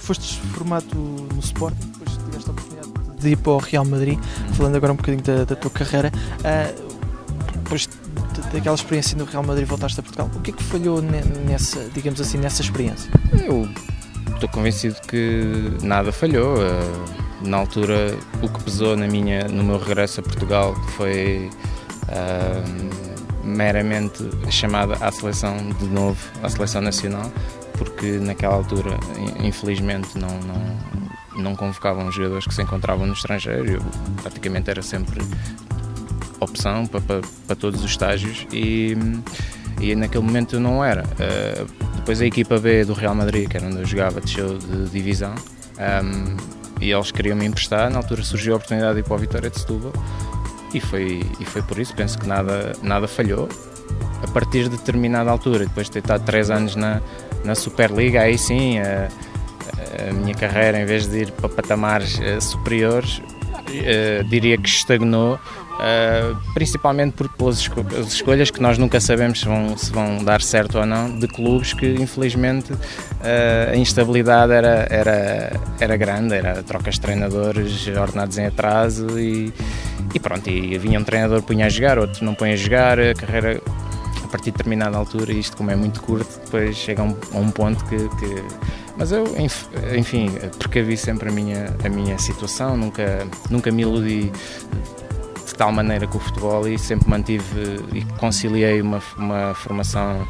Fostes formado no Sporting, depois tiveste a oportunidade de ir para o Real Madrid, falando agora um bocadinho da tua carreira. Depois daquela experiência no Real Madrid voltaste a Portugal. O que é que falhou nessa, digamos assim, nessa experiência? Eu estou convencido que nada falhou. Na altura, o que pesou no meu regresso a Portugal foi meramente a chamada à seleção de novo, à seleção nacional, porque naquela altura, infelizmente, não convocavam os jogadores que se encontravam no estrangeiro. Eu, praticamente era sempre opção para todos os estágios e naquele momento não era. Depois a equipa B do Real Madrid, que era onde eu jogava, desceu de divisão e eles queriam me emprestar. Na altura surgiu a oportunidade de ir para o Vitória de Setúbal e foi por isso, penso que nada falhou. A partir de determinada altura, depois de ter estado 3 anos na Superliga, aí sim a minha carreira, em vez de ir para patamares superiores, diria que estagnou, principalmente pelas escolhas que nós nunca sabemos se vão dar certo ou não, de clubes que infelizmente a instabilidade era grande, era trocas de treinadores, ordenados em atraso e pronto, e vinha um treinador, punha a jogar, outro não põe a jogar, a carreira a partir de determinada altura, isto como é muito curto, depois chega a um ponto que mas eu, enfim, precavi sempre a minha situação, nunca me iludi de tal maneira com o futebol e sempre mantive e conciliei uma formação,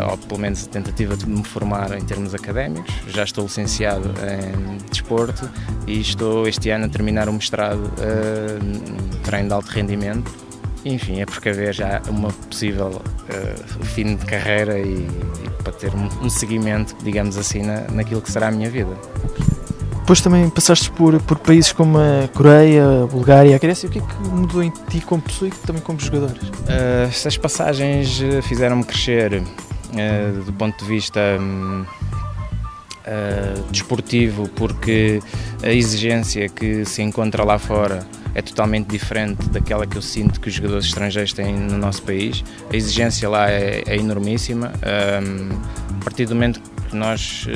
ou pelo menos a tentativa de me formar em termos académicos. Já estou licenciado em desporto e estou este ano a terminar o mestrado em treino de alto rendimento. Enfim, é precaver já uma possível fim de carreira e para ter um seguimento, digamos assim, naquilo que será a minha vida. Depois também passaste por países como a Coreia, a Bulgária, a Grécia. O que é que mudou em ti como pessoa e também como jogador? Estas passagens fizeram-me crescer do ponto de vista desportivo, porque a exigência que se encontra lá fora é totalmente diferente daquela que eu sinto que os jogadores estrangeiros têm no nosso país. A exigência lá é enormíssima. A partir do momento que nós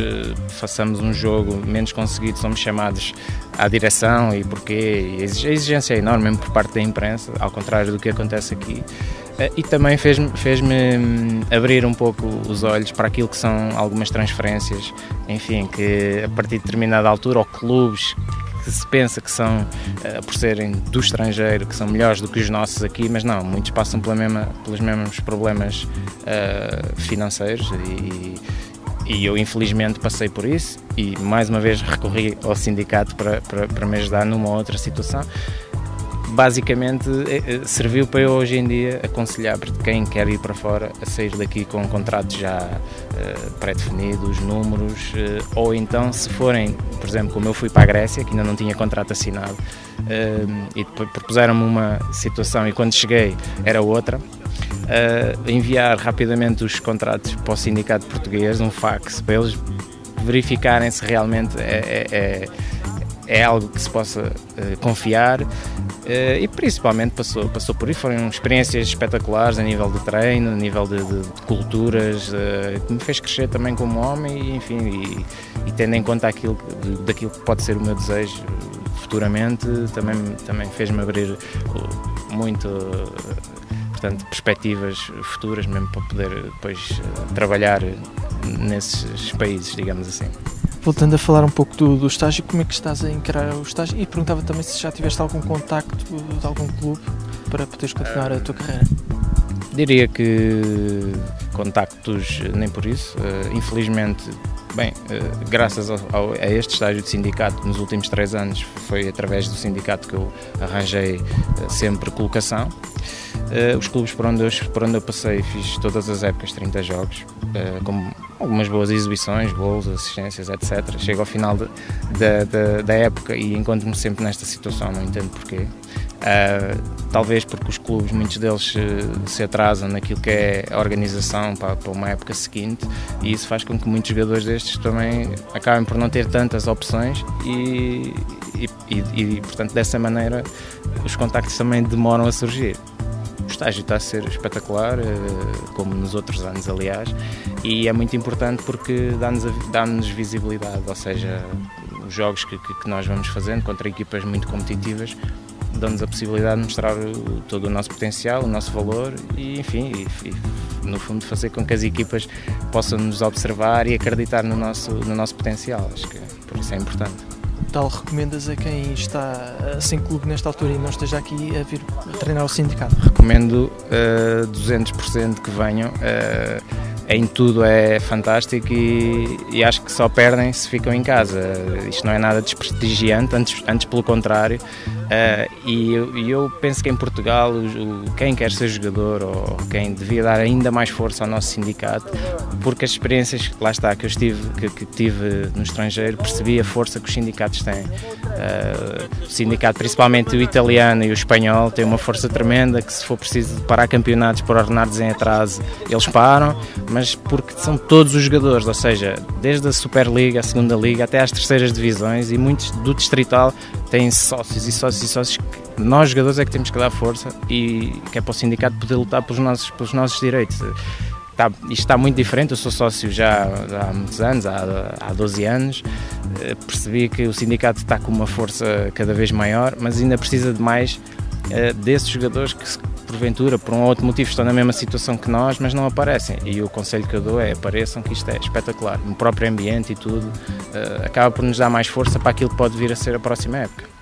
façamos um jogo menos conseguido, somos chamados à direção e porquê. E a exigência é enorme, mesmo por parte da imprensa, ao contrário do que acontece aqui. E também fez-me abrir um pouco os olhos para aquilo que são algumas transferências, enfim, que a partir de determinada altura, ou clubes que se pensa que são, por serem do estrangeiro, que são melhores do que os nossos aqui, mas não, muitos passam pelos mesmos problemas financeiros e eu infelizmente passei por isso e mais uma vez recorri ao sindicato para me ajudar numa outra situação. Basicamente serviu para eu hoje em dia aconselhar quem quer ir para fora a sair daqui com contratos já pré-definidos, números, ou então se forem, por exemplo, como eu fui para a Grécia, que ainda não tinha contrato assinado, e propuseram-me uma situação e quando cheguei era outra, enviar rapidamente os contratos para o sindicato português, um fax, para eles verificarem se realmente é algo que se possa confiar. E principalmente passou por aí, foram experiências espetaculares a nível de treino, a nível de culturas, que me fez crescer também como homem e, enfim, e tendo em conta daquilo que pode ser o meu desejo futuramente, também fez-me abrir muito, portanto, perspectivas futuras mesmo para poder depois trabalhar nesses países, digamos assim. Voltando a falar um pouco do estágio, como é que estás a encarar o estágio? E perguntava também se já tiveste algum contacto de algum clube para poderes continuar a tua carreira. Diria que contactos nem por isso. Infelizmente, graças a este estágio de sindicato, nos últimos 3 anos, foi através do sindicato que eu arranjei sempre colocação. Os clubes por onde eu passei, fiz todas as épocas 30 jogos, com algumas boas exibições, golos, assistências, etc. Chego ao final da época e encontro-me sempre nesta situação, não entendo porquê. Talvez porque os clubes, muitos deles se atrasam naquilo que é a organização para uma época seguinte e isso faz com que muitos jogadores destes também acabem por não ter tantas opções e portanto, dessa maneira, os contactos também demoram a surgir. o estágio está a ser espetacular, como nos outros anos, aliás, e é muito importante porque dá-nos visibilidade, ou seja, os jogos que nós vamos fazendo contra equipas muito competitivas dão-nos a possibilidade de mostrar todo o nosso potencial, o nosso valor e, enfim, no fundo fazer com que as equipas possam nos observar e acreditar no nosso potencial. Acho que por isso é importante. Tal recomendas a quem está sem clube nesta altura e não esteja aqui a vir a treinar o sindicato? Recomendo 200% que venham. Em tudo é fantástico e acho que só perdem se ficam em casa. Isto não é nada desprestigiante, antes pelo contrário. E eu penso que em Portugal quem quer ser jogador ou quem devia dar ainda mais força ao nosso sindicato, porque as experiências lá está, que eu tive no estrangeiro, percebi a força que os sindicatos têm. O sindicato, principalmente o italiano e o espanhol, tem uma força tremenda que se for preciso parar campeonatos por ordenados em atraso, eles param, mas porque são todos os jogadores, ou seja, desde a Superliga, a Segunda Liga, até às terceiras divisões, e muitos do distrital têm sócios que nós jogadores é que temos que dar força e que é para o sindicato poder lutar pelos nossos direitos. Isto está muito diferente, eu sou sócio já há muitos anos, há 12 anos, percebi que o sindicato está com uma força cada vez maior, mas ainda precisa de mais desses jogadores que porventura, por um ou outro motivo, estão na mesma situação que nós, mas não aparecem, e o conselho que eu dou é apareçam, que isto é espetacular, no próprio ambiente e tudo, acaba por nos dar mais força para aquilo que pode vir a ser a próxima época.